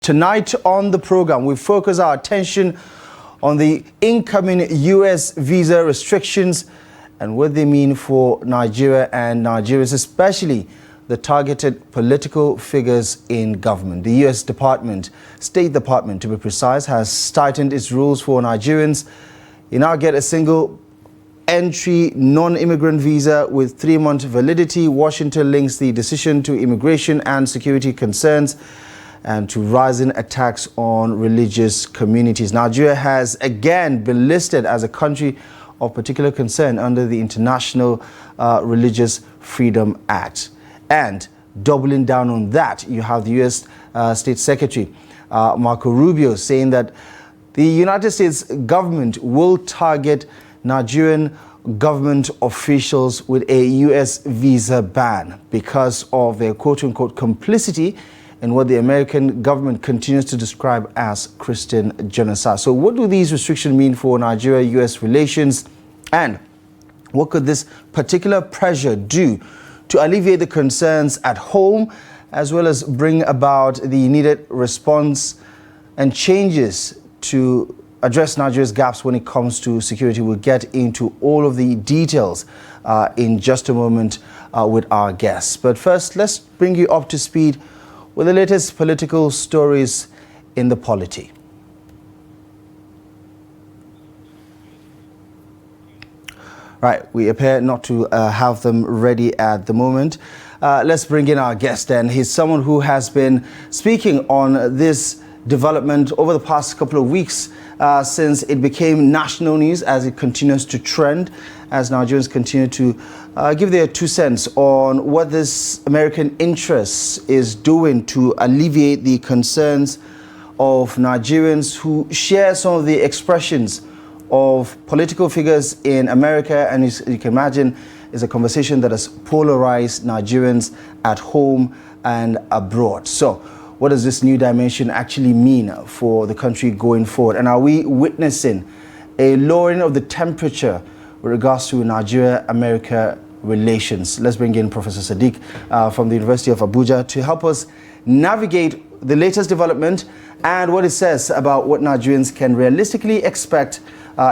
Tonight on the program, we focus our attention on the incoming U.S. visa restrictions and what they mean for Nigeria and Nigerians, especially the targeted political figures in government. The U.S. State Department to be precise, has tightened its rules for Nigerians. You now get a single entry non-immigrant visa with 3-month validity. Washington links the decision to immigration and security concerns and to rising attacks on religious communities. Nigeria has again been listed as a country of particular concern under the International Religious Freedom Act. And doubling down on that, you have the U.S. State Secretary Marco Rubio saying that the United States government will target Nigerian government officials with a U.S. visa ban because of their quote-unquote complicity in what the American government continues to describe as Christian genocide. So what do these restrictions mean for Nigeria-US relations, and what could this particular pressure do to alleviate the concerns at home, as well as bring about the needed response and changes to address Nigeria's gaps when it comes to security? We'll get into all of the details in just a moment with our guests. But first, let's bring you up to speed with the latest political stories in the polity. Right, we appear not to have them ready at the moment. Let's bring in our guest then. He's someone who has been speaking on this development over the past couple of weeks since it became national news, as it continues to trend, as Nigerians continue to give their 2 cents on what this American interest is doing to alleviate the concerns of Nigerians who share some of the expressions of political figures in America. And you can imagine, it's a conversation that has polarized Nigerians at home and abroad. So what does this new dimension actually mean for the country going forward? And are we witnessing a lowering of the temperature with regards to Nigeria-America relations? Let's bring in Professor Sadiq from the University of Abuja to help us navigate the latest development and what it says about what Nigerians can realistically expect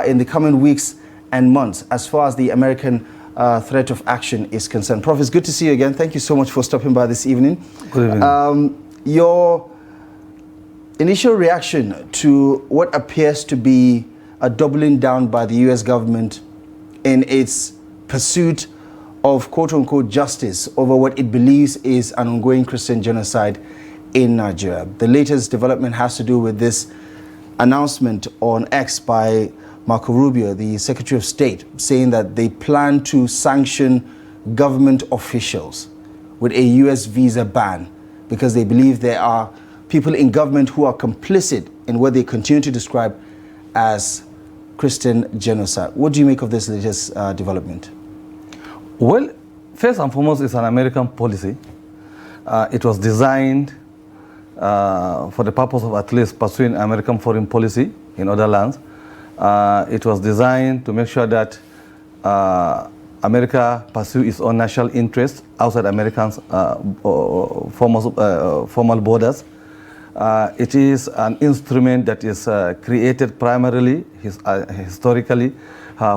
in the coming weeks and months as far as the American threat of action is concerned. Prof, it's good to see you again. Thank you so much for stopping by this evening. Good evening. Your initial reaction to what appears to be a doubling down by the U.S. government in its pursuit of quote-unquote justice over what it believes is an ongoing Christian genocide in Nigeria. The latest development has to do with this announcement on X by Marco Rubio, the Secretary of State, saying that they plan to sanction government officials with a U.S. visa ban because they believe there are people in government who are complicit in what they continue to describe as Christian genocide. What do you make of this latest development? Well, first and foremost, it's an American policy. It was designed for the purpose of at least pursuing American foreign policy in other lands. It was designed to make sure that America pursue its own national interests outside Americans' formal borders. It is an instrument that is created primarily, historically,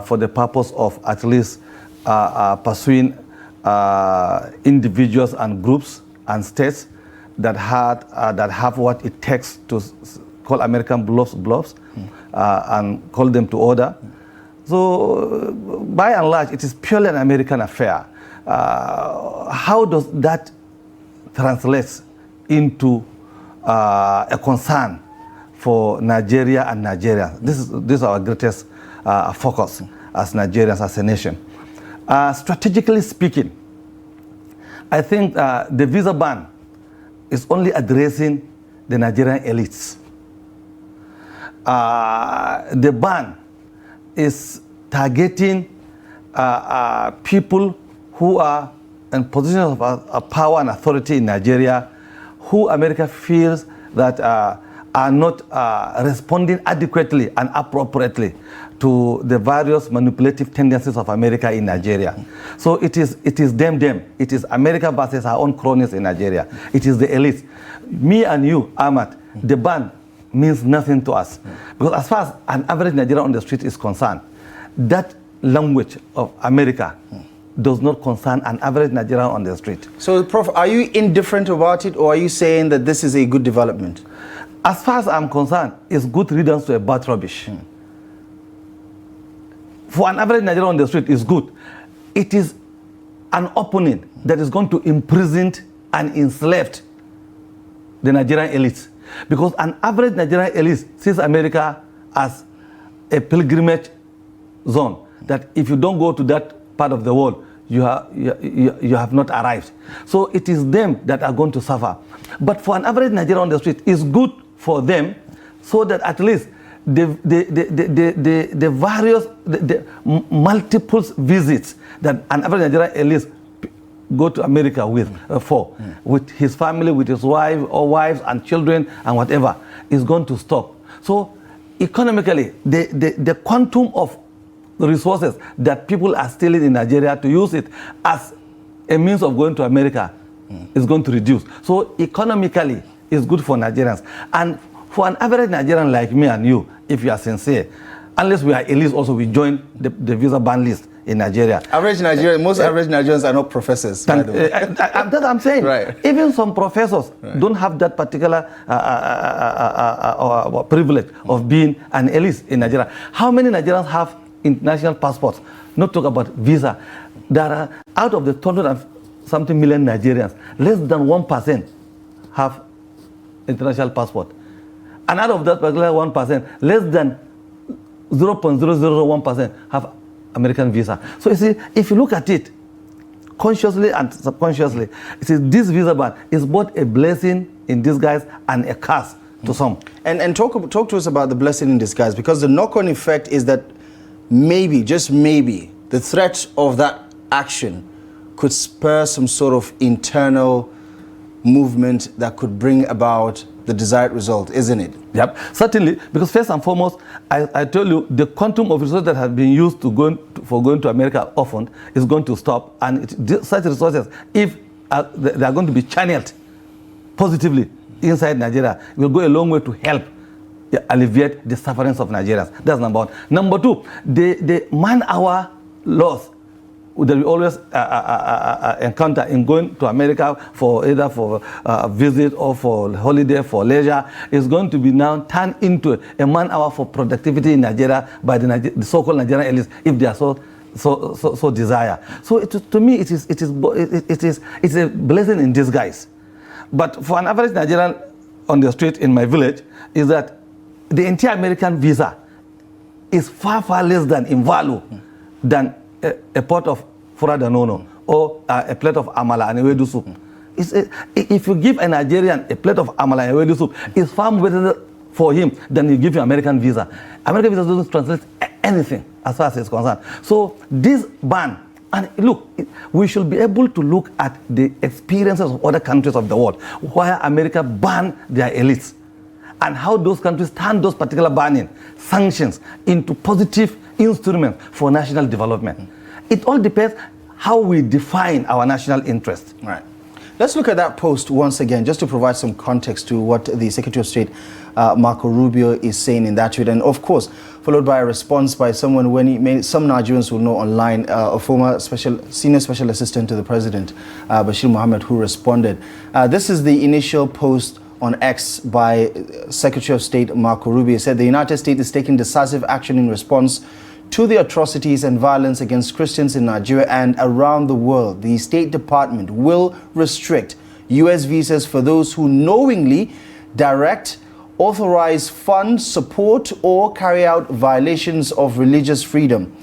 for the purpose of at least pursuing individuals and groups and states that have what it takes to call American bluffs and call them to order. So, by and large, it is purely an American affair. How does that translate into a concern for Nigeria and Nigerians? This is our greatest focus as Nigerians, as a nation. Strategically speaking, I think the visa ban is only addressing the Nigerian elites. The ban is targeting people who are in positions of power and authority in Nigeria, who America feels that are not responding adequately and appropriately to the various manipulative tendencies of America in Nigeria. So it is them. It is America versus our own cronies in Nigeria. It is the elites. Me and you, Ahmad, the ban means nothing to us. Because as far as an average Nigerian on the street is concerned, that language of America does not concern an average Nigerian on the street. So, Prof, are you indifferent about it, or are you saying that this is a good development? As far as I'm concerned, it's good riddance to a bad rubbish. For an average Nigerian on the street, it's good. It is an opening that is going to imprison and enslave the Nigerian elites. Because an average Nigerian elite sees America as a pilgrimage zone, that if you don't go to that part of the world, you have not arrived. So it is them that are going to suffer. But for an average Nigerian on the street, it's good for them, so that at least the multiple visits that an average Nigerian elite go to America with with his family, with his wife or wives and children and whatever, is going to stop. So economically, the quantum of resources that people are stealing in Nigeria to use it as a means of going to America is going to reduce. So economically, it's good for Nigerians. And for an average Nigerian like me and you, if you are sincere, unless we are elites also, we join the visa ban list in Nigeria. Average Nigerian, most average Nigerians are not professors, by the way. That's I'm saying. Right. Even some professors don't have that particular privilege of being an elite in Nigeria. How many Nigerians have international passports? Not talk about visa. There are, out of the 200 and something million Nigerians, less than 1% have international passport. And out of that particular 1%, less than 0.001% have American visa. So you see, if you look at it consciously and subconsciously, you see, this visa ban is both a blessing in disguise and a curse to some. And talk to us about the blessing in disguise, because the knock-on effect is that maybe, just maybe, the threat of that action could spur some sort of internal movement that could bring about the desired result, isn't it? Yep, certainly, because first and foremost, I tell you, the quantum of resources that have been used for going to America often is going to stop, and such resources, if they are going to be channeled positively inside Nigeria, will go a long way to help alleviate the sufferings of Nigerians. That's number one. Number two, the man-hour loss that we always encounter in going to America for either for a visit or for holiday, for leisure, is going to be now turned into a man-hour for productivity in Nigeria by the so-called Nigerian elites, if they are so desire. So to me, it is a blessing in disguise. But for an average Nigerian on the street in my village, is that the entire American visa is far, far less than in value than a pot of fura danono or a plate of amala and ewedu soup. If you give a Nigerian a plate of amala and ewedu soup, it's far better for him than you give him American visa. American visa doesn't translate anything as far as it's concerned. So this ban, and look, we should be able to look at the experiences of other countries of the world where America banned their elites, and how those countries turn those particular banning sanctions into positive instruments for national development. It all depends how we define our national interest. Right. Let's look at that post once again, just to provide some context to what the Secretary of State, Marco Rubio, is saying in that tweet. And of course, followed by a response by someone some Nigerians will know online, a former senior special assistant to the president, Bashir Mohammed, who responded. This is the initial post on X by Secretary of State Marco Rubio. He said the United States is taking decisive action in response to the atrocities and violence against Christians in Nigeria and around the world. The State Department will restrict U.S. visas for those who knowingly direct, authorize, fund, support, or carry out violations of religious freedom.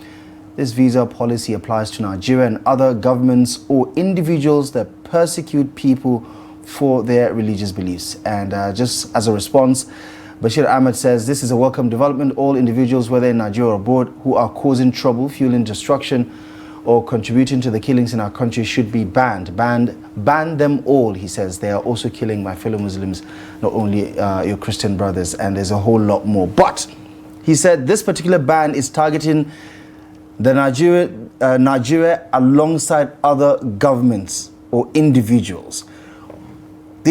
This visa policy applies to Nigeria and other governments or individuals that persecute people for their religious beliefs. And just as a response, Bashir Ahmed says this is a welcome development. All individuals, whether in Nigeria or abroad, who are causing trouble, fueling destruction, or contributing to the killings in our country should be banned. Ban them all, he says. They are also killing my fellow Muslims, not only your Christian brothers, and there's a whole lot more. But he said this particular ban is targeting the Nigeria alongside other governments or individuals.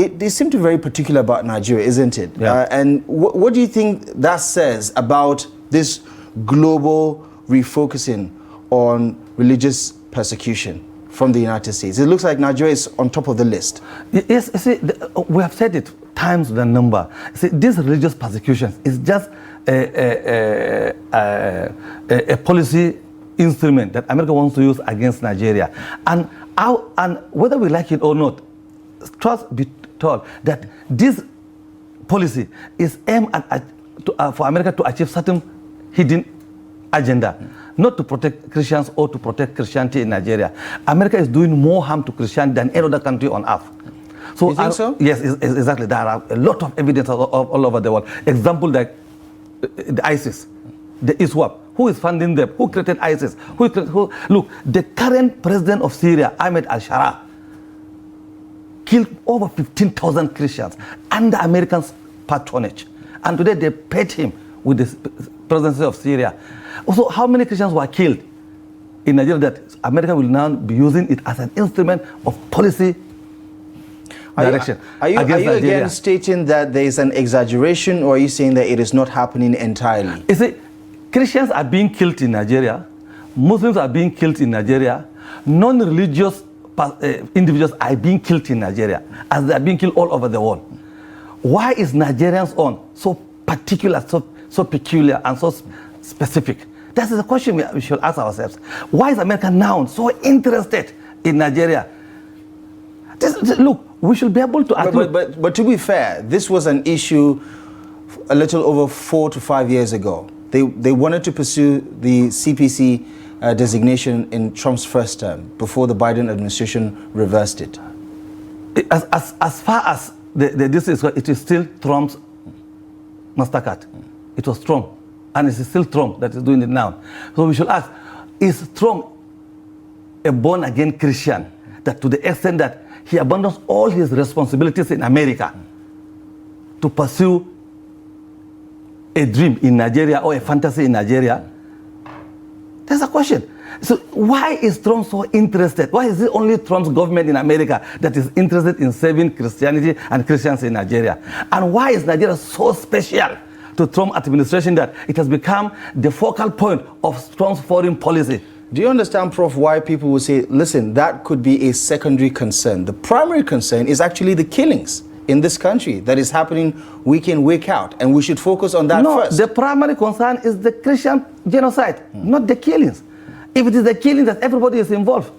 they seem to be very particular about Nigeria, isn't it? Yeah. And what do you think that says about this global refocusing on religious persecution from the United States? It looks like Nigeria is on top of the list. Yes, you see, we have said it times the number. See, this religious persecution is just a policy instrument that America wants to use against Nigeria. And whether we like it or not, trust be told that this policy is aimed for America to achieve certain hidden agenda, not to protect Christians or to protect Christianity in Nigeria. America is doing more harm to Christianity than any other country on earth. So you think so? Yes, exactly. There are a lot of evidence all over the world. Example like the ISIS, the ISWAP. Who is funding them? Who created ISIS? Look, the current president of Syria, Ahmed al-Sharaa, killed over 15,000 Christians under American patronage. And today they paid him with the presidency of Syria. Also, how many Christians were killed in Nigeria that America will now be using it as an instrument of policy direction? Are you again stating that there is an exaggeration, or are you saying that it is not happening entirely? You see, Christians are being killed in Nigeria, Muslims are being killed in Nigeria, non-religious individuals are being killed in Nigeria, as they are being killed all over the world. Why is Nigerians on so particular, so peculiar and so specific? That's the question we should ask ourselves. Why is America now so interested in Nigeria? Look, we should be able to... But to be fair, this was an issue a little over 4 to 5 years ago. They wanted to pursue the CPC designation in Trump's first term before the Biden administration reversed it. As far as this is, it is still Trump's MasterCard. It was Trump, and it is still Trump that is doing it now. So we should ask, is Trump a born-again Christian that to the extent that he abandons all his responsibilities in America to pursue a dream in Nigeria or a fantasy in Nigeria? That's a question. So why is Trump so interested? Why is it only Trump's government in America that is interested in saving Christianity and Christians in Nigeria? And why is Nigeria so special to Trump administration that it has become the focal point of Trump's foreign policy? Do you understand, Prof, why people will say, listen, that could be a secondary concern? The primary concern is actually the killings in this country that is happening week in, week out, and we should focus on that first. No, the primary concern is the Christian genocide, not the killings. If it is the killing that everybody is involved,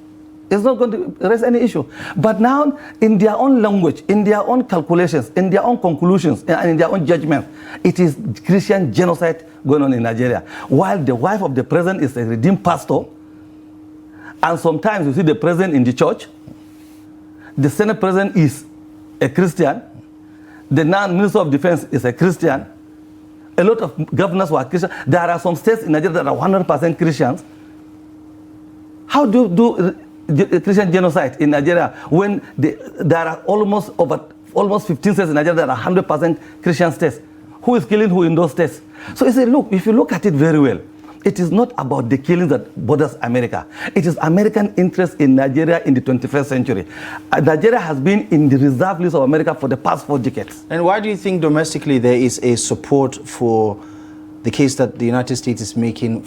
it's not going to raise any issue. But now, in their own language, in their own calculations, in their own conclusions, and in their own judgment, it is Christian genocide going on in Nigeria. While the wife of the president is a redeemed pastor, and sometimes you see the president in the church, the Senate president is a Christian, the Minister of Defense is a Christian, a lot of governors were Christian. There are some states in Nigeria that are 100% Christians. How do you do Christian genocide in Nigeria when there are almost 15 states in Nigeria that are 100% Christian states? Who is killing who in those states? So you say, look, if you look at it very well, it is not about the killing that bothers America. It is American interest in Nigeria in the 21st century. Nigeria has been in the reserve list of America for the past 4 decades. And why do you think domestically there is a support for the case that the United States is making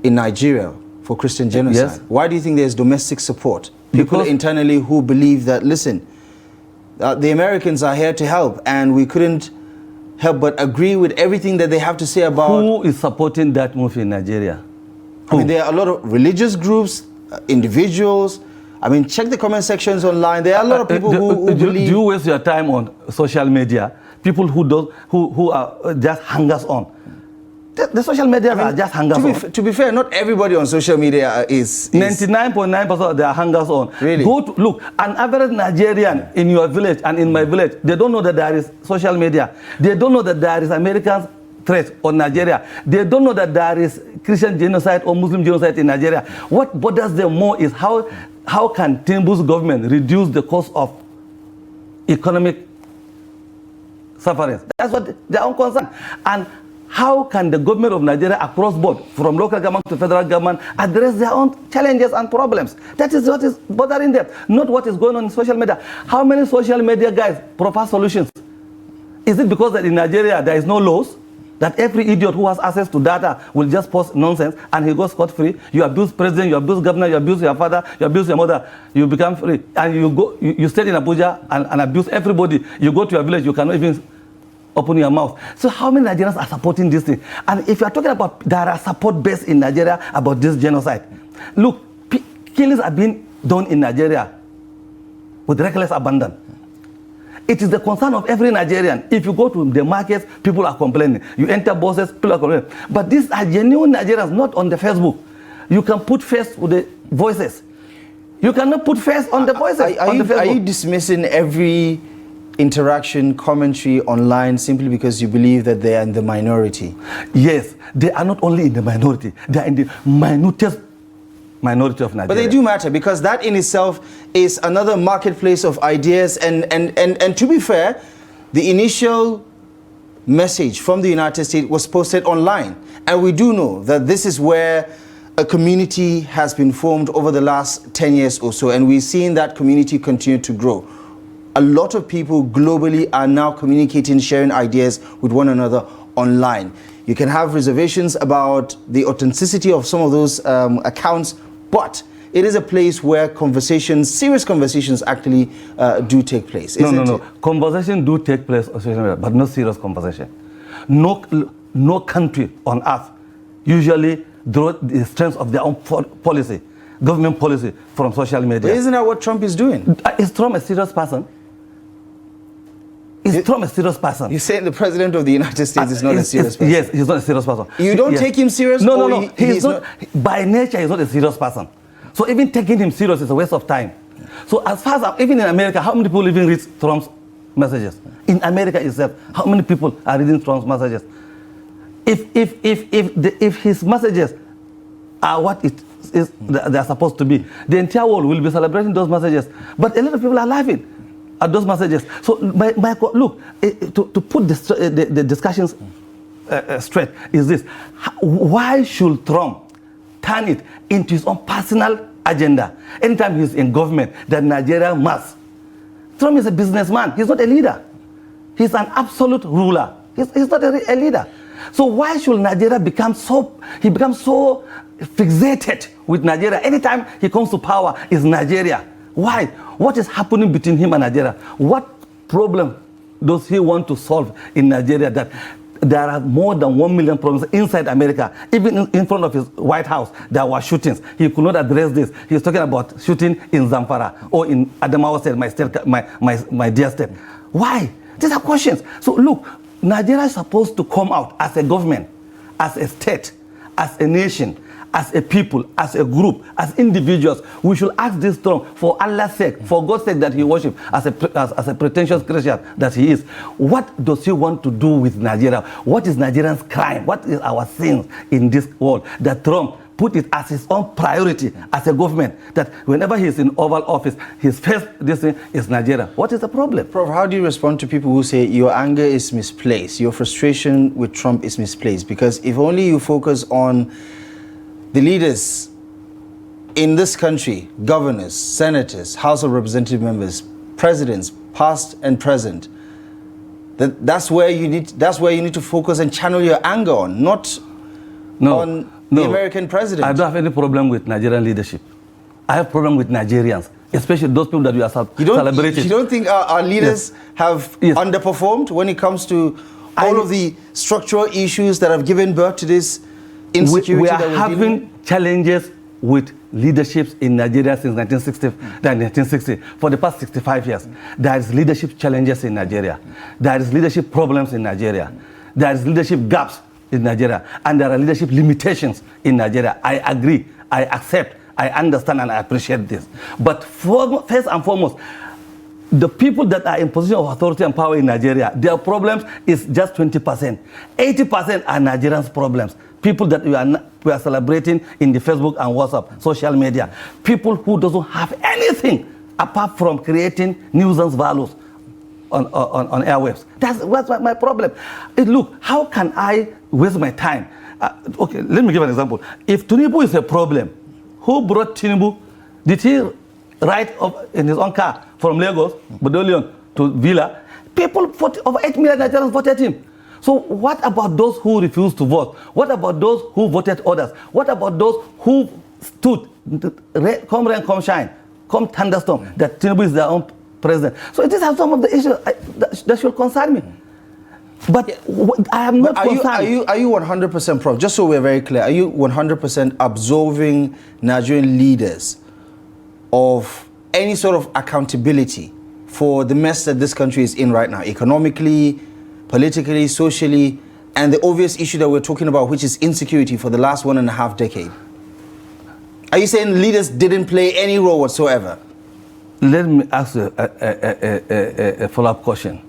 in Nigeria for Christian genocide? Yes. Why do you think there's domestic support? People Because internally who believe that, listen, the Americans are here to help, and we couldn't help but agree with everything that they have to say about... Who is supporting that move in Nigeria? I mean, there are a lot of religious groups, individuals. I mean, check the comment sections online. There are a lot of people who believe... Do you waste your time on social media? People who are just hangers on. The social media are just hangers on. To be fair, not everybody on social media is 99.9% they are hangers on. Really? Look, an average Nigerian in your village and in my village, they don't know that there is social media. They don't know that there is American threat on Nigeria. They don't know that there is Christian genocide or Muslim genocide in Nigeria. What bothers them more is how can Tinubu's government reduce the cost of economic suffering. That's what their own concern. And how can the government of Nigeria across board, from local government to federal government, address their own challenges and problems? That is what is bothering them, not what is going on in social media. How many social media guys propose solutions? Is it because that in Nigeria there is no laws? That every idiot who has access to data will just post nonsense and he goes scot-free? You abuse president, you abuse governor, you abuse your father, you abuse your mother, you become free. And you stay in Abuja and abuse everybody. You go to your village, you cannot even open your mouth. So how many Nigerians are supporting this thing? And if you are talking about there are support base in Nigeria about this genocide, look, killings are being done in Nigeria with reckless abandon. It is the concern of every Nigerian. If you go to the markets, people are complaining. You enter buses, people are complaining. But these are genuine Nigerians, not on the Facebook. You can put face with the voices. You cannot put face on the voices on the Facebook. Are you dismissing every interaction, commentary online simply because you believe that they are in the minority? Yes, they are not only in the minority, they are in the minutest minority of Nigeria. But they do matter, because that in itself is another marketplace of ideas. And to be fair, the initial message from the United States was posted online. And we do know that this is where a community has been formed over the last 10 years or so. And we've seen that community continue to grow. A lot of people globally are now communicating, sharing ideas with one another online. You can have reservations about the authenticity of some of those accounts, but it is a place where conversations, serious conversations actually do take place. No. Conversation do take place on social media, but not serious conversation. No country on earth usually draw the strength of their own policy, government policy, from social media. But isn't that what Trump is doing? Is Trump a serious person? Is Trump a serious person? You're saying the president of the United States is not a serious person? Yes, he's not a serious person. You don't take him serious? No. He's not. By nature, he's not a serious person. So even taking him serious is a waste of time. So as far as, even in America, how many people even read Trump's messages? In America itself, how many people are reading Trump's messages? If his messages are what it is they are supposed to be, the entire world will be celebrating those messages. But a lot of people are laughing at those messages. So look, to put the discussions straight is this: why should Trump turn it into his own personal agenda anytime he's in government that Nigeria must? Trump is a businessman. He's not a leader. He's an absolute ruler. He's not a leader. So why should Nigeria become so fixated with Nigeria? Anytime he comes to power, is Nigeria. Why? What is happening between him and Nigeria? What problem does he want to solve in Nigeria that there are more than 1 million problems inside America? Even in front of his White House, there were shootings. He could not address this. He's talking about shooting in Zamfara or in Adamawa State, my state, my dear state. Why? These are questions. So look, Nigeria is supposed to come out as a government, as a state, as a nation, as a people, as a group, as individuals. We should ask this throne, for Allah's sake, for God's sake, that he worships as a pretentious Christian that he is. What does he want to do with Nigeria? What is Nigerians' crime? What is our sins in this world that Trump put it as his own priority as a government, that whenever he's in Oval Office, his first thing is Nigeria? What is the problem? Prof, how do you respond to people who say your anger is misplaced, your frustration with Trump is misplaced? Because if only you focus on the leaders in this country, governors, senators, House of Representative members, presidents, past and present, that's where you need to focus and channel your anger on, not on the American president. I don't have any problem with Nigerian leadership. I have problem with Nigerians, especially those people that we are celebrating. You don't think our leaders have underperformed when it comes to all of the structural issues that have given birth to this insecurity? We are having challenges with leaderships in Nigeria since 1960. For the past 65 years, there is leadership challenges in Nigeria. There is leadership problems in Nigeria. There is leadership gaps in Nigeria, and there are leadership limitations in Nigeria. I agree, I accept, I understand, and I appreciate this. But first and foremost, the people that are in position of authority and power in Nigeria, their problems is just 20%. 80% are Nigerians' problems. People that we are celebrating in the Facebook and WhatsApp, social media. People who doesn't have anything apart from creating nuisance values on airwaves. That's my problem. Look, how can I waste my time? Okay, let me give an example. If Tinubu is a problem, who brought Tinubu? Did he ride in his own car from Lagos, Badolion to Villa? People, over 8 million Nigerians voted him. So what about those who refused to vote? What about those who voted others? What about those who stood, come rain, come shine, come thunderstorm, that Tinubu is their own president? So these are some of the issues that should concern me. But I am not concerned. Are you 100%, Prof, just so we're very clear, are you 100% absolving Nigerian leaders of any sort of accountability for the mess that this country is in right now, economically, politically, socially, and the obvious issue that we're talking about, which is insecurity for the last 1.5 decades? Are you saying leaders didn't play any role whatsoever? Let me ask you a follow-up question.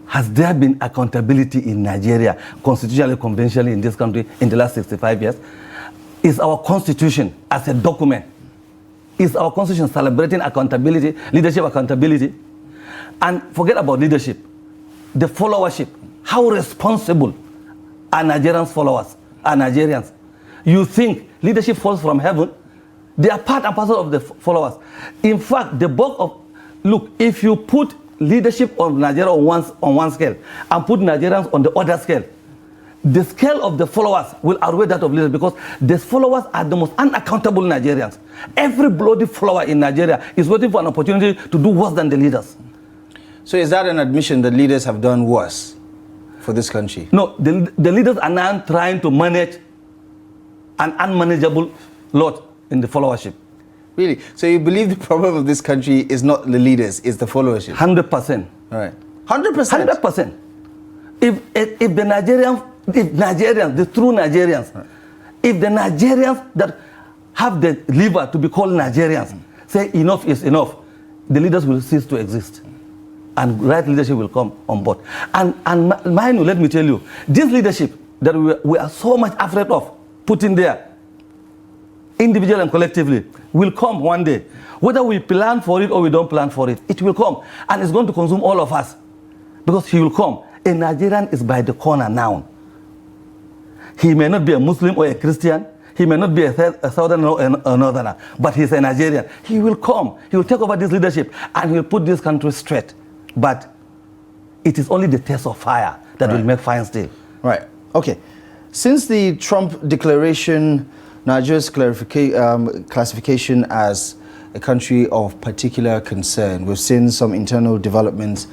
Has there been accountability in Nigeria, constitutionally, conventionally, in this country in the last 65 years? Is our constitution, as a document, is our constitution celebrating accountability, leadership accountability? And forget about leadership, the followership. How responsible are Nigerians followers, are Nigerians? You think leadership falls from heaven? They are part and parcel of the followers. In fact, the bulk of, look, if you put leadership of Nigeria on one scale and put Nigerians on the other scale, the scale of the followers will outweigh that of leaders, because the followers are the most unaccountable Nigerians. Every bloody follower in Nigeria is waiting for an opportunity to do worse than the leaders. So is that an admission that leaders have done worse for this country? No, the leaders are now trying to manage an unmanageable lot in the followership. Really? So you believe the problem of this country is not the leaders, it's the followership? 100%. All right. 100%? 100%. If the Nigerians, the true Nigerians, right, if the Nigerians that have the liver to be called Nigerians say enough is enough, the leaders will cease to exist. And right leadership will come on board. And mind you, let me tell you, this leadership that we are so much afraid of putting there, individually and collectively, will come one day. Whether we plan for it or we don't plan for it, it will come. And it's going to consume all of us. Because he will come. A Nigerian is by the corner now. He may not be a Muslim or a Christian. He may not be a Southerner or a Northerner. But he's a Nigerian. He will come. He will take over this leadership and he will put this country straight. But it is only the test of fire that will make fire steel. Right. Okay. Since the Trump declaration, Nigeria's classification as a country of particular concern, we've seen some internal developments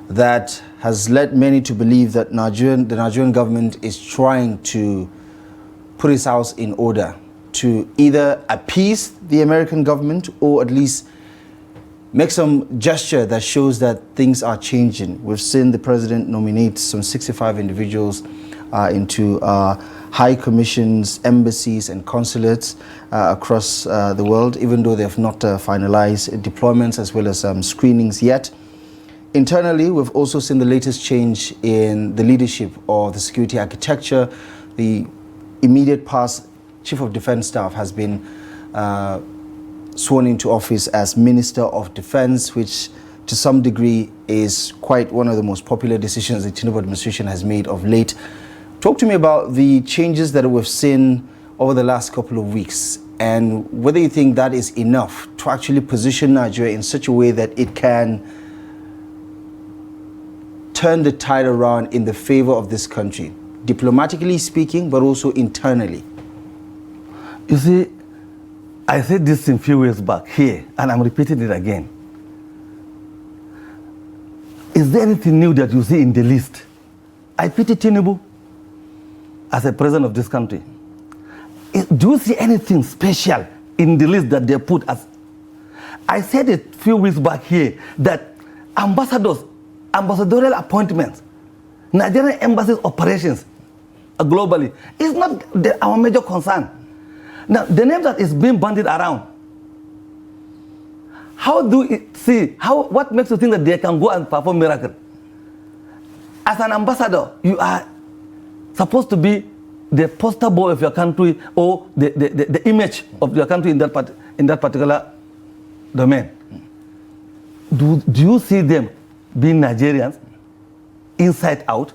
that has led many to believe that the Nigerian government is trying to put its house in order to either appease the American government or at least make some gesture that shows that things are changing. We've seen the president nominate some 65 individuals into high commissions, embassies and consulates across the world, even though they have not finalized deployments as well as screenings yet. Internally, we've also seen the latest change in the leadership of the security architecture. The immediate past Chief of Defense Staff has been sworn into office as Minister of Defense, which to some degree is quite one of the most popular decisions the Tinubu administration has made of late. Talk to me about the changes that we've seen over the last couple of weeks and whether you think that is enough to actually position Nigeria in such a way that it can turn the tide around in the favor of this country, diplomatically speaking, but also internally. You see, I said this a few years back here, and I'm repeating it again. Is there anything new that you see in the list? I pity Tinubu as a president of this country. Do you see anything special in the list that they put as? I said a few weeks back here that ambassadorial appointments, Nigerian embassies operations globally is not our major concern. Now, the name that is being bandied around, what makes you think that they can go and perform miracle? As an ambassador, you are supposed to be the poster boy of your country or the image of your country in that particular domain. Do you see them being Nigerians, inside out.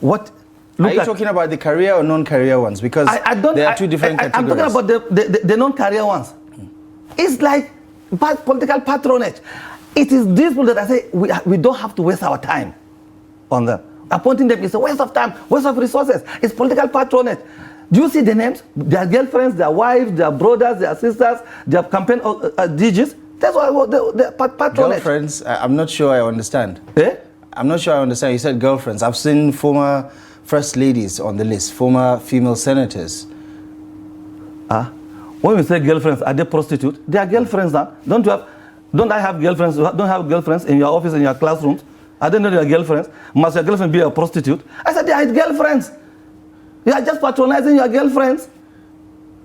What? Are you talking about the career or non-career ones? Because there are two different categories. I'm talking about the non-career ones. It's like political patronage. It is these people that I say we don't have to waste our time on them. Appointing them is a waste of time, waste of resources. It's political patronage. Do you see the names? Their girlfriends, their wives, their brothers, their sisters, their campaign digits. That's why the patronage. Girlfriends, I'm not sure I understand. Eh? I'm not sure I understand. You said girlfriends. I've seen former first ladies on the list, former female senators. When we say girlfriends, are they prostitutes? They are girlfriends now. Don't I have girlfriends? Don't have girlfriends in your office, in your classrooms? I don't know your girlfriends. Must your girlfriend be a prostitute? I said they are girlfriends. You are just patronizing your girlfriends.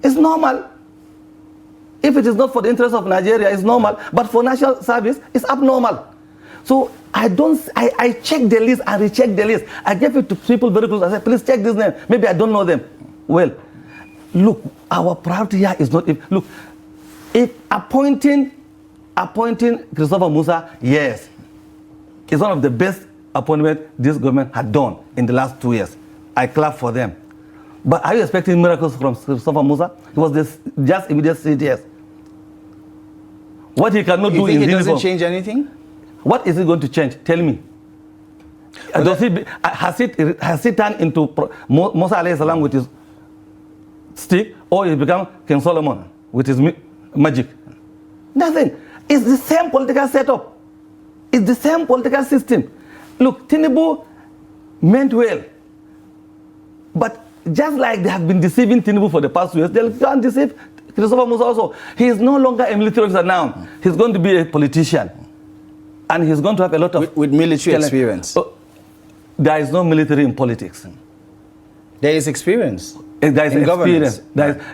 It's normal. If it is not for the interest of Nigeria, it's normal. But for national service, it's abnormal. So I check the list and recheck the list. I gave it to people very close. I said, please check this name. Maybe I don't know them. Well, look, our priority here is not if appointing Christopher Musa, yes, is one of the best appointments this government had done in the last 2 years. I clap for them. But are you expecting miracles from Christopher Musa? He was just immediate CDS. What he cannot do in uniform. Doesn't change anything? What is it going to change? Tell me. Has he turned into Musa alayhi salam with his stick, or he become King Solomon with his magic? Nothing. It's the same political setup. It's the same political system. Look, Tinubu meant well. But just like they have been deceiving Tinubu for the past 2 years, they'll go and deceive Christopher Musa also. He is no longer a military officer now. He's going to be a politician. And he's going to have a lot of... With military experience. There is no military in politics. There is experience. There is experience.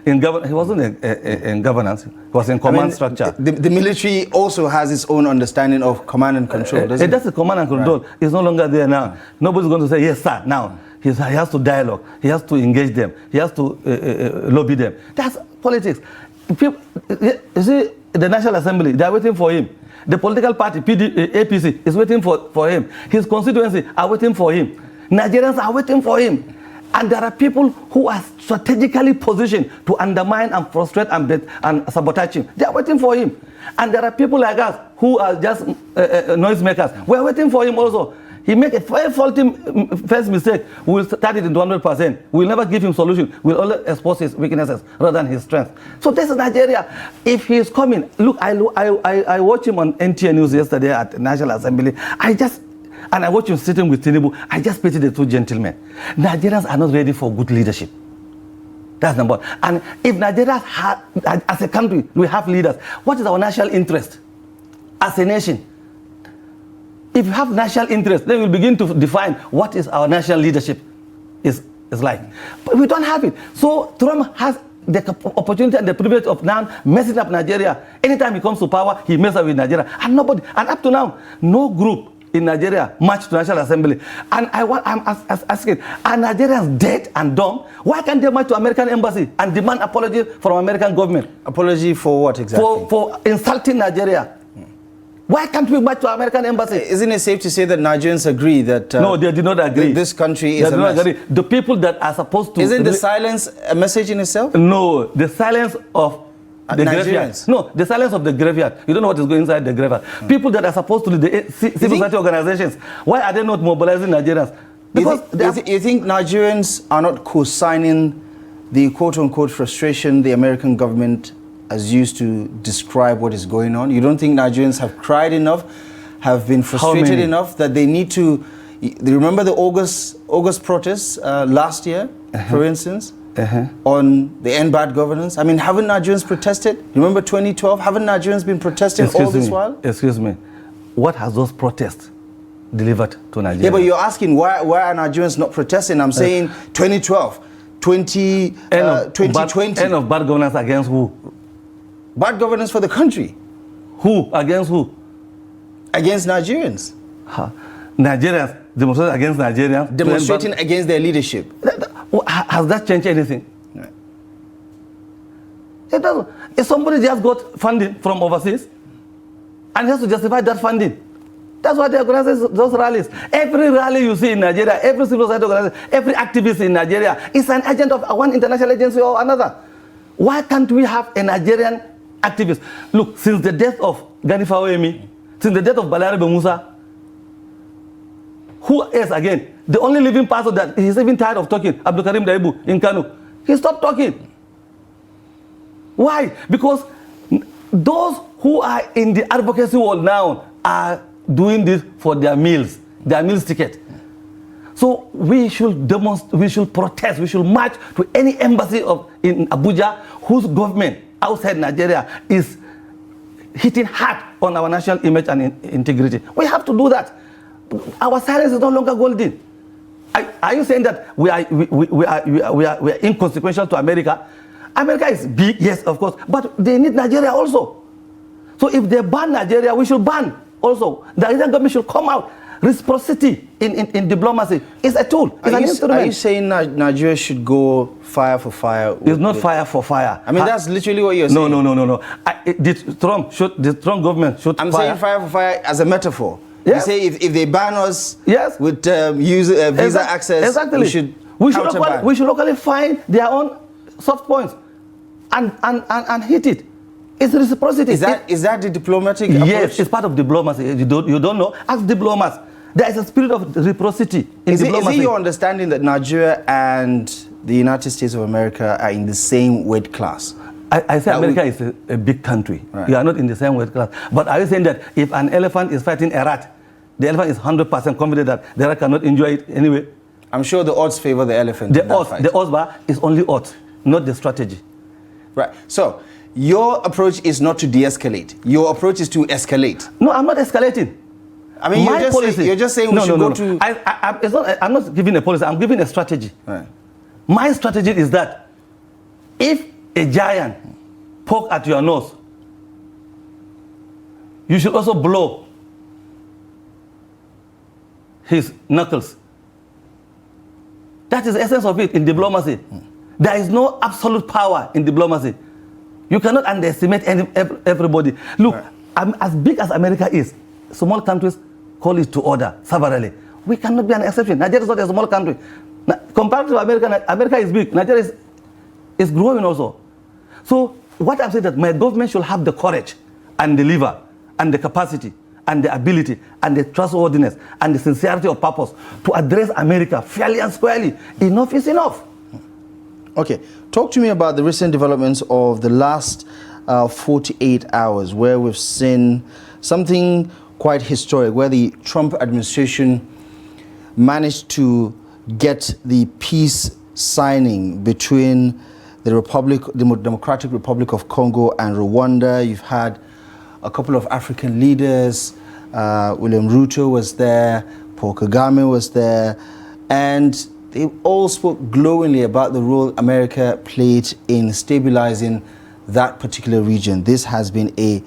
He wasn't in governance. He was in command structure. The military also has its own understanding of command and control, doesn't it? That's the command and control. Right. It's no longer there now. Nobody's going to say, yes, sir, now. He has to dialogue. He has to engage them. He has to lobby them. That's politics. People, you see, the National Assembly, they are waiting for him. The political party, APC, is waiting for him. His constituency are waiting for him. Nigerians are waiting for him. And there are people who are strategically positioned to undermine and frustrate and sabotage him. They are waiting for him. And there are people like us who are just noisemakers. We are waiting for him also. He make a very faulty first mistake. We will start it into 100%. We will never give him solution. We will only expose his weaknesses rather than his strength. So this is Nigeria. If he is coming, look, I watched him on NTA News yesterday at the National Assembly. And I watched him sitting with Tinubu. I just pity the two gentlemen. Nigerians are not ready for good leadership. That's number one. And if Nigeria, as a country, we have leaders, what is our national interest as a nation? If you have national interest, then we'll begin to define what is our national leadership is like. But we don't have it. So Trump has the opportunity and the privilege of now messing up Nigeria. Anytime he comes to power, he messes up with Nigeria. And up to now, no group in Nigeria marched to National Assembly. And I'm asking, are Nigerians dead and dumb? Why can't they march to American embassy and demand apology from American government? Apology for what exactly? For insulting Nigeria. Why can't we march to American embassy? Isn't it safe to say that Nigerians agree that... no, they did not agree. This country is a mess? Agree. The people that are supposed to... Isn't the silence a message in itself? No, the silence of the graveyard. No, the silence of the graveyard. You don't know what is going inside the graveyard. People that are supposed to be the civil society organizations, why are they not mobilizing Nigerians? Because you think Nigerians are not co-signing the quote-unquote frustration the American government has used to describe what is going on? You don't think Nigerians have cried enough, have been frustrated enough that they need to... Remember the August protests last year, for instance, on the end bad governance? I mean, haven't Nigerians protested? Remember 2012? Haven't Nigerians been protesting all this while? Excuse me. What has those protests delivered to Nigeria? Yeah, but you're asking why are Nigerians not protesting? I'm saying 2012, 2020. End of bad governance against who? Bad governance for the country. Who? Against who? Against Nigerians. Nigerians demonstrating against Nigerians. Demonstrating against their leadership. Has that changed anything? No. It doesn't. If somebody just got funding from overseas and he has to justify that funding, That's why they organize those rallies. Every rally you see in Nigeria, every civil society organization, every activist in Nigeria is an agent of one international agency or another. Why can't we have a Nigerian activist? Look, since the death of Gani Fawemi, since the death of Balarabe Musa, who else again? The only living person that he's even tired of talking, Abdul Karim Daibu in Kano, he stopped talking. Why? Because those who are in the advocacy world now are doing this for their meals ticket. So we should demonstrate, we should protest, we should march to any embassy in Abuja whose government outside Nigeria is hitting hard on our national image and integrity. We have to do that. Our silence is no longer golden. Are you saying that we are inconsequential to America? America is big, yes, of course, but they need Nigeria also. So if they ban Nigeria, we should ban also. The Nigerian government should come out. Reciprocity in diplomacy is a tool. It's an instrument. Are you saying Nigeria should go fire for fire? It's not fire for fire. I mean, that's literally what you're saying. No. The Trump government should I'm saying fire for fire as a metaphor. Yes. You say if they ban us with visa access, we should locally find their own soft points and hit it. It's reciprocity. Is that the diplomatic approach? Yes, it's part of diplomacy. You don't know? Ask diplomats. There is a spirit of reciprocity in diplomacy. Is it your understanding that Nigeria and the United States of America are in the same weight class? I say America is a big country. Right. You are not in the same weight class. But are you saying that if an elephant is fighting a rat, the elephant is 100% confident that the rat cannot enjoy it anyway? I'm sure the odds favor the elephant. The odds bar is only odds, not the strategy. Right. So your approach is not to de-escalate. Your approach is to escalate. No, I'm not escalating. I mean, you're just saying we should go to... I'm not giving a policy. I'm giving a strategy. Right. My strategy is that if a giant poke at your nose, you should also blow his knuckles. That is the essence of it in diplomacy. There is no absolute power in diplomacy. You cannot underestimate everybody. Look, as big as America is, small countries call it to order severally. We cannot be an exception. Nigeria is not a small country. Compared to America, America is big. Nigeria is growing also. So what I'm saying is that my government should have the courage and the liver and the capacity and the ability and the trustworthiness and the sincerity of purpose to address America fairly and squarely. Enough is enough. Okay, talk to me about the recent developments of the last 48 hours where we've seen something quite historic, where the Trump administration managed to get the peace signing between the Democratic Republic of Congo and Rwanda. You've had a couple of African leaders, William Ruto was there, Paul Kagame was there, and they all spoke glowingly about the role America played in stabilizing that particular region. This has been a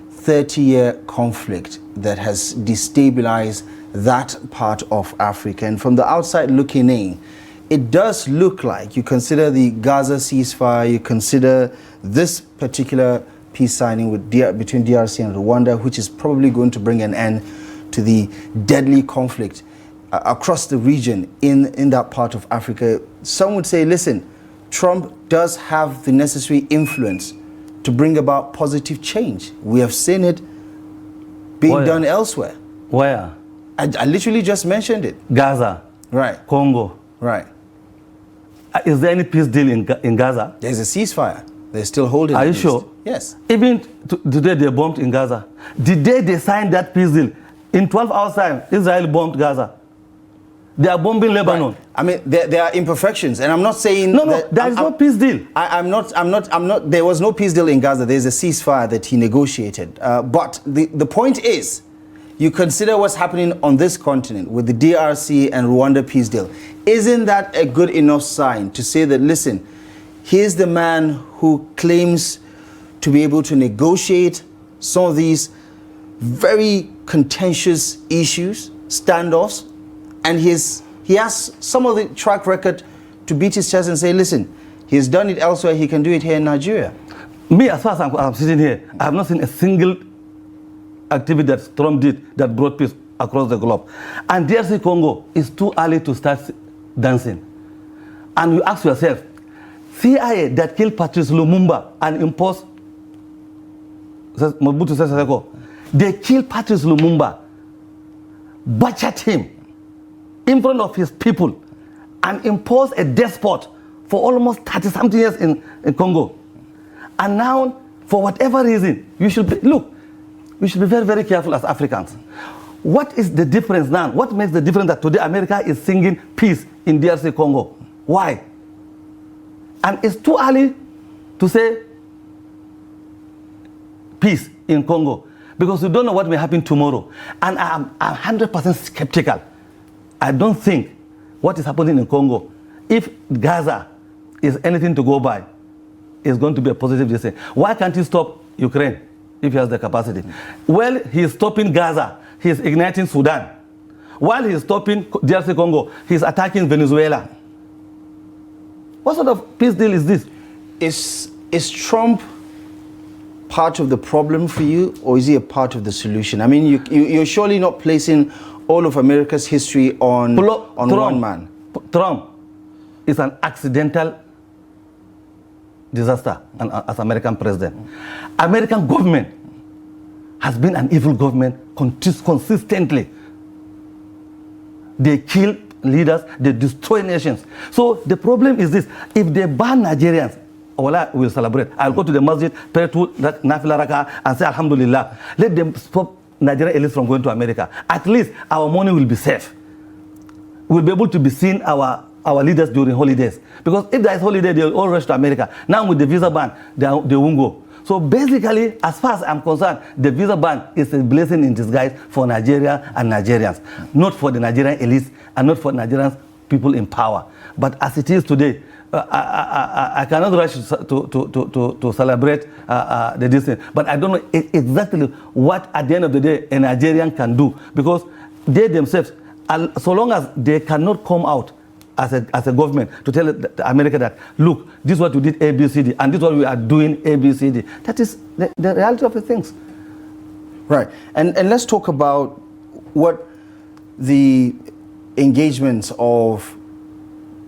30-year conflict that has destabilized that part of Africa. And from the outside looking in, it does look like, you consider the Gaza ceasefire, you consider this particular peace signing between DRC and Rwanda, which is probably going to bring an end to the deadly conflict across the region in that part of Africa. Some would say, listen, Trump does have the necessary influence to bring about positive change. We have seen it being done elsewhere. Where? I literally just mentioned it. Gaza. Right. Congo. Right. Is there any peace deal in Gaza? There's a ceasefire. They're still holding it. Are you sure? Yes. Even today they bombed in Gaza. The day they signed that peace deal, in 12 hours time, Israel bombed Gaza. They are bombing Lebanon. Right. I mean, there are imperfections, and I'm not saying there is no peace deal. I'm not. There was no peace deal in Gaza. There's a ceasefire that he negotiated. But the point is, you consider what's happening on this continent with the DRC and Rwanda peace deal. Isn't that a good enough sign to say that, listen, here's the man who claims to be able to negotiate some of these very contentious issues, standoffs, and he has some of the track record to beat his chest and say, listen, he's done it elsewhere, he can do it here in Nigeria. Me, as far as I'm sitting here, I have not seen a single activity that Trump did that brought peace across the globe. And DRC Congo is too early to start dancing. And you ask yourself, CIA that killed Patrice Lumumba and imposed Mobutu Sese Seko, they killed Patrice Lumumba, butchered him in front of his people, and imposed a despot for almost 30-something years in Congo. And now, for whatever reason, we should be very, very careful as Africans. What is the difference now? What makes the difference that today America is singing peace in DRC Congo? Why? And it's too early to say peace in Congo because we don't know what may happen tomorrow. And I'm 100% skeptical. I don't think what is happening in Congo, if Gaza is anything to go by, is going to be a positive decision. Why can't he stop Ukraine if he has the capacity? Well, he's stopping Gaza. He's igniting Sudan. While he's stopping DRC Congo, he's attacking Venezuela. What sort of peace deal is this? Is Trump part of the problem for you, or is he a part of the solution? I mean, you're surely not placing all of America's history on one man. Trump is an accidental disaster as American president. American government has been an evil government consistently. They kill leaders, they destroy nations. So the problem is this: if they ban Nigerians, Allah will celebrate. I'll go to the masjid, pray to Nafila Raka, and say Alhamdulillah. Let them stop Nigerian elites from going to America. At least our money will be safe. We'll be able to be seeing our leaders during holidays. Because if there is holiday, they'll all rush to America. Now with the visa ban, they won't go. So basically, as far as I'm concerned, the visa ban is a blessing in disguise for Nigeria and Nigerians, not for the Nigerian elites and not for Nigerian people in power. But as it is today, I cannot rush to celebrate the distance. But I don't know exactly what, at the end of the day, a Nigerian can do. Because they themselves, so long as they cannot come out as a government to tell America that, look, this is what we did A, B, C, D, and this is what we are doing A, B, C, D. That is the reality of the things. Right. And let's talk about what the engagements of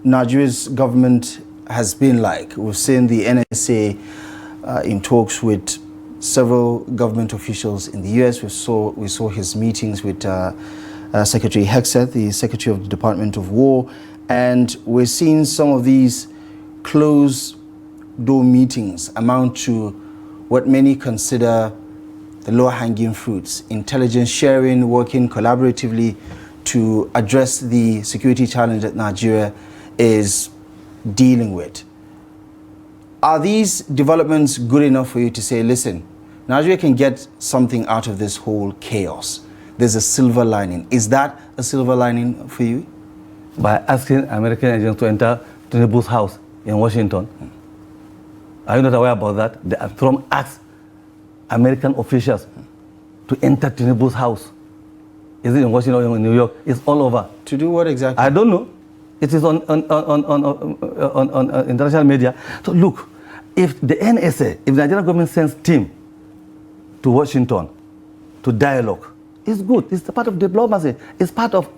Nigeria's government has been like. We've seen the NSA in talks with several government officials in the US. We saw his meetings with Secretary Hegseth, the Secretary of the Department of War, and we're seeing some of these closed-door meetings amount to what many consider the low-hanging fruits: intelligence sharing, working collaboratively to address the security challenge that Nigeria is dealing with. Are these developments good enough for you to say, listen, Nigeria can get something out of this whole chaos? There's a silver lining. Is that a silver lining for you? By asking American agents to enter Tinubu's house in Washington. Are you not aware about that? Trump asked American officials to enter Tinubu's house. Is it in Washington or in New York? It's all over. To do what exactly? I don't know. It is on international media. So look, if the NSA, if the Nigerian government sends team to Washington to dialogue, it's good. It's a part of diplomacy. It's part of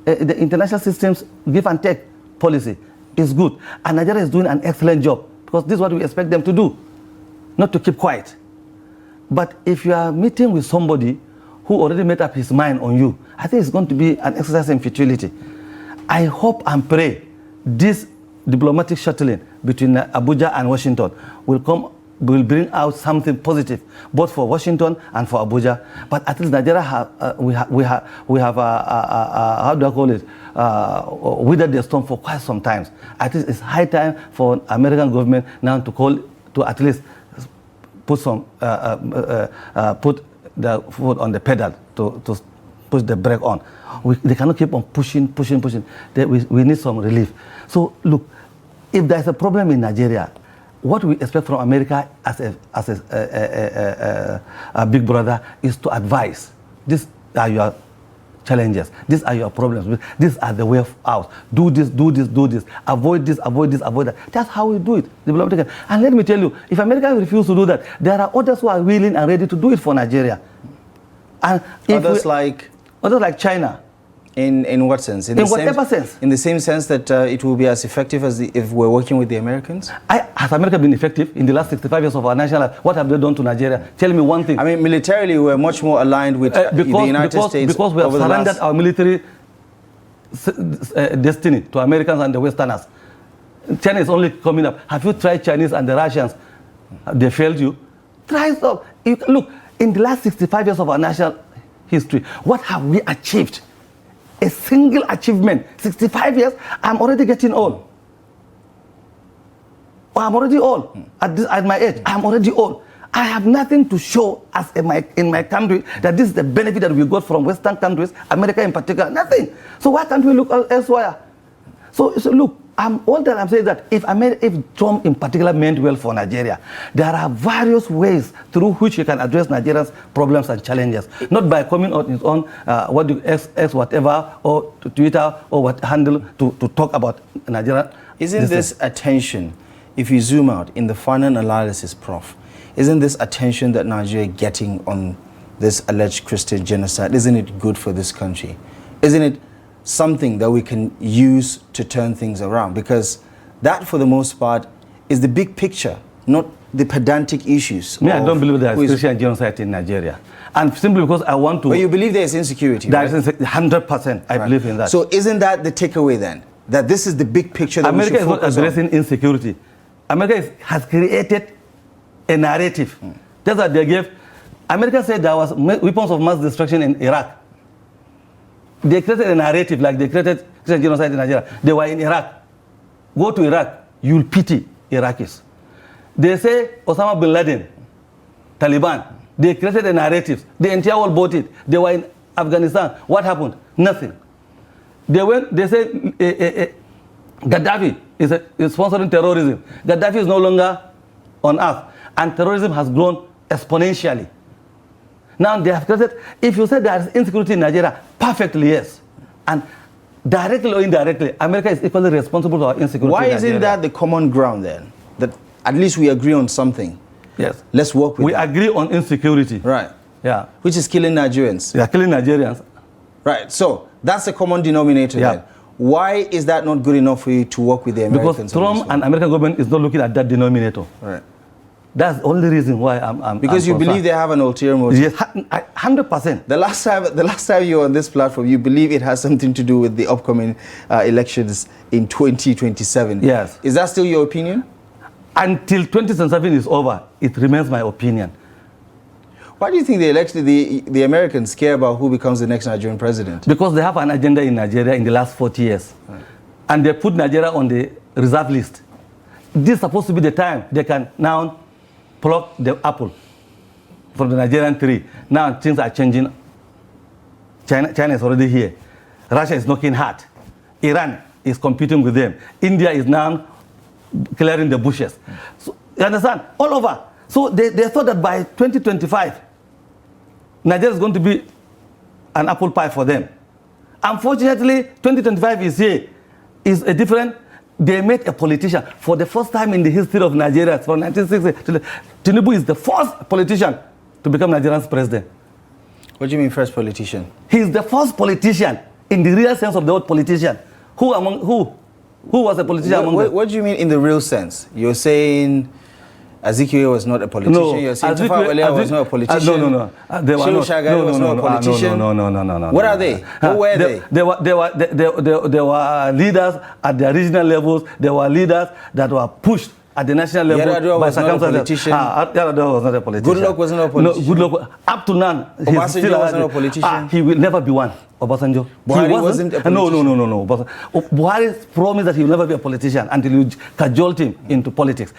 the international system's give and take policy. It's good. And Nigeria is doing an excellent job because this is what we expect them to do, not to keep quiet. But if you are meeting with somebody who already made up his mind on you, I think it's going to be an exercise in futility. I hope and pray this diplomatic shuttling between Abuja and Washington will bring out something positive, both for Washington and for Abuja. But at least Nigeria we have how do I call it, withered the storm for quite some time. I think it's high time for American government now to at least put the foot on the pedal to push the brake on. They cannot keep on pushing. We need some relief. So look, if there's a problem in Nigeria, what we expect from America as a big brother is to advise. These are your challenges. These are your problems. These are the way out. Do this, do this, do this. Avoid this, avoid this, avoid that. That's how we do it. And let me tell you, if America refuses to do that, there are others who are willing and ready to do it for Nigeria. And others like others like China. In what sense? In whatever sense. In the same sense that it will be as effective as if we're working with the Americans? Has America been effective in the last 65 years of our national life? What have they done to Nigeria? Tell me one thing. I mean, militarily, we're much more aligned with the United States. Because we have surrendered our military destiny to Americans and the Westerners. China is only coming up. Have you tried Chinese and the Russians? They failed you. Try so. Look, in the last 65 years of our national history, what have we achieved? A single achievement. 65 years, I'm already getting old. I'm already old. At my age, I'm already old. I have nothing to show as in my country that this is the benefit that we got from Western countries, America in particular. Nothing. So why can't we look elsewhere? So look, all that I'm saying is that if Trump in particular meant well for Nigeria, there are various ways through which he can address Nigeria's problems and challenges. Not by coming on his own, X whatever, or Twitter or what handle to talk about Nigeria. Isn't this attention, if you zoom out in the final analysis, Prof, isn't this attention that Nigeria getting on this alleged Christian genocide, isn't it good for this country? Isn't it something that we can use to turn things around? Because that, for the most part, is the big picture, not the pedantic issues. I don't believe there is Christian genocide in Nigeria. And simply because I want to... But you believe there is insecurity, there is 100%. I believe in that. So isn't that the takeaway then? That this is the big picture that America we should focus on? is not addressing insecurity. America has created a narrative. That's what they gave. America said there was weapons of mass destruction in Iraq. They created a narrative like they created Christian genocide in Nigeria. They were in Iraq. Go to Iraq, you'll pity Iraqis. They say Osama bin Laden, Taliban, they created a narrative. The entire world bought it. They were in Afghanistan. What happened? Nothing. They say Gaddafi is sponsoring terrorism. Gaddafi is no longer on earth. And terrorism has grown exponentially. Now they have created, if you say there is insecurity in Nigeria, perfectly yes. And directly or indirectly, America is equally responsible for our insecurity. Why in Nigeria. isn't that the common ground then? That at least we agree on something. Yes. Let's work with We agree on insecurity. Right. Yeah. Which is killing Nigerians. They are killing Nigerians. Right. So that's the common denominator then. Why is that not good enough for you to work with the Americans? Because Trump and American government is not looking at that denominator. Right. That's the only reason why I'm because you believe they have an ulterior motive. Yes, 100%. The last time you were on this platform, you believe it has something to do with the upcoming elections in 2027. Yes. Is that still your opinion? Until 2027 is over, it remains my opinion. Why do you think the Americans care about who becomes the next Nigerian president? Because they have an agenda in Nigeria in the last 40 years. Right. And they put Nigeria on the reserve list. This is supposed to be the time they can now pluck the apple from the Nigerian tree. Now things are changing. China is already here. Russia is knocking hard. Iran is competing with them. India is now clearing the bushes. So, you understand? All over. So they thought that by 2025, Nigeria is going to be an apple pie for them. Unfortunately, 2025 is here. Is a different... They made a politician for the first time in the history of Nigeria from 1960. Tinubu is the first politician to become Nigeria's president. What do you mean first politician? He's the first politician in the real sense of the word politician. Who was a politician among them? What do you mean in the real sense? You're saying Azikiwe was not a politician. No, You're saying Tafawa was not a politician. No. They were not. Shagari was not a politician. No. What are they? Who were they? They were leaders at the regional levels. They were leaders that were pushed at the national level by circumstances. Yar'Adua was not a politician. Goodluck was not a politician. No, Goodluck, up to now, Obasanjo was not a politician. He will never be one. Obasanjo. Buhari wasn't a politician. No. Buhari promised that he will never be a politician until you cajoled him into politics.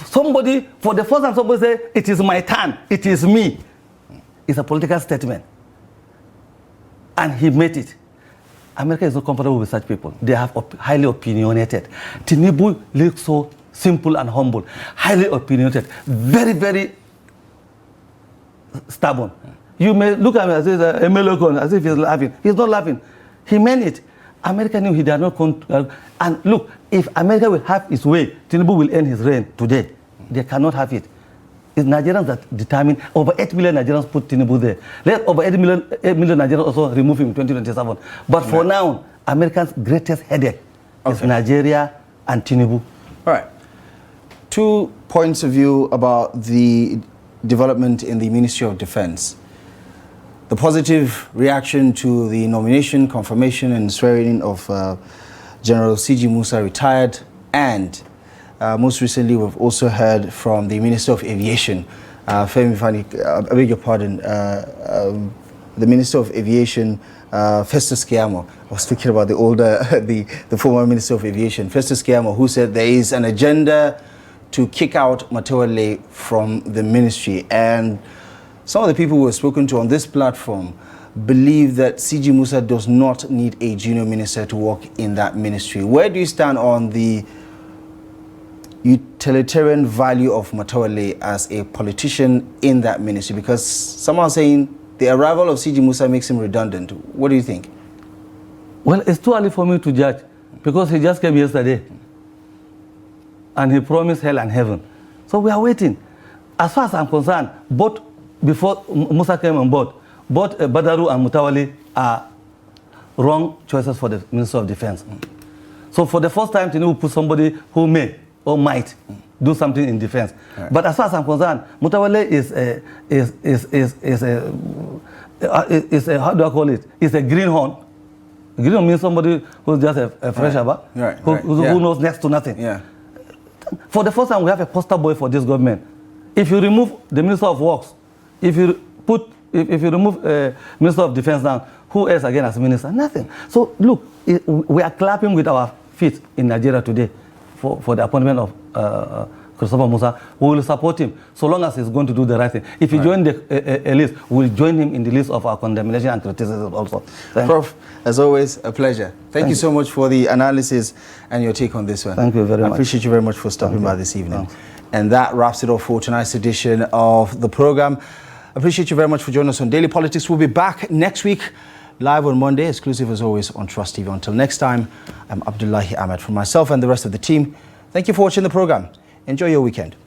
Somebody, for the first time, somebody say, it is my turn, it is me. It's a political statement. And he made it. America is not comfortable with such people. They are highly opinionated. Tinubu looks so simple and humble. Highly opinionated. Very, very stubborn. You may look at him as if he's laughing. He's not laughing. He meant it. America knew he did not and look, if America will have its way, Tinubu will end his reign today. They cannot have it. It's Nigerians that determine. Over 8 million Nigerians put Tinubu there. Let over 8 million Nigerians also remove him in 2027. But for now, Americans' greatest headache is Nigeria and Tinubu. All right. 2 points of view about the development in the Ministry of Defense. The positive reaction to the nomination, confirmation, and swearing of General C.G. Musa retired, and most recently we've also heard from the Minister of Aviation, Femi Fani, I beg your pardon, the Minister of Aviation, Festus Keyamo. I was speaking about the older, the former Minister of Aviation, Festus Keyamo, who said there is an agenda to kick out Matawale from the ministry. And some of the people who were spoken to on this platform believe that C.G. Musa does not need a junior minister to work in that ministry. Where do you stand on the utilitarian value of Matawale as a politician in that ministry? Because some are saying the arrival of C.G. Musa makes him redundant. What do you think? Well, it's too early for me to judge, because he just came yesterday and he promised hell and heaven. So we are waiting. As far as I'm concerned, both before Musa came on board, both Badaru and Matawale are wrong choices for the Minister of Defense. So for the first time, Tinubu put somebody who may or might do something in defense. Right. But as far as I'm concerned, Matawale is a how do I call it? It's a greenhorn. Greenhorn means somebody who's just a fresh Abba, who knows next to nothing. Yeah. For the first time, we have a poster boy for this government. If you remove the Minister of Works, if you remove Minister of Defense now, who else again as minister? Nothing. So look, we are clapping with our feet in Nigeria today for the appointment of Christopher Musa. We will support him so long as he's going to do the right thing. If he joins a list, we'll join him in the list of our condemnation and criticism also. Prof, as always, a pleasure. Thank you so much for the analysis and your take on this one. Thank you very much. I appreciate you very much for stopping by this evening. Thanks. And that wraps it up for tonight's edition of the program. I appreciate you very much for joining us on Daily Politics. We'll be back next week, live on Monday, exclusive as always on Trust TV. Until next time, I'm Abdullahi Ahmed. From myself and the rest of the team, thank you for watching the program. Enjoy your weekend.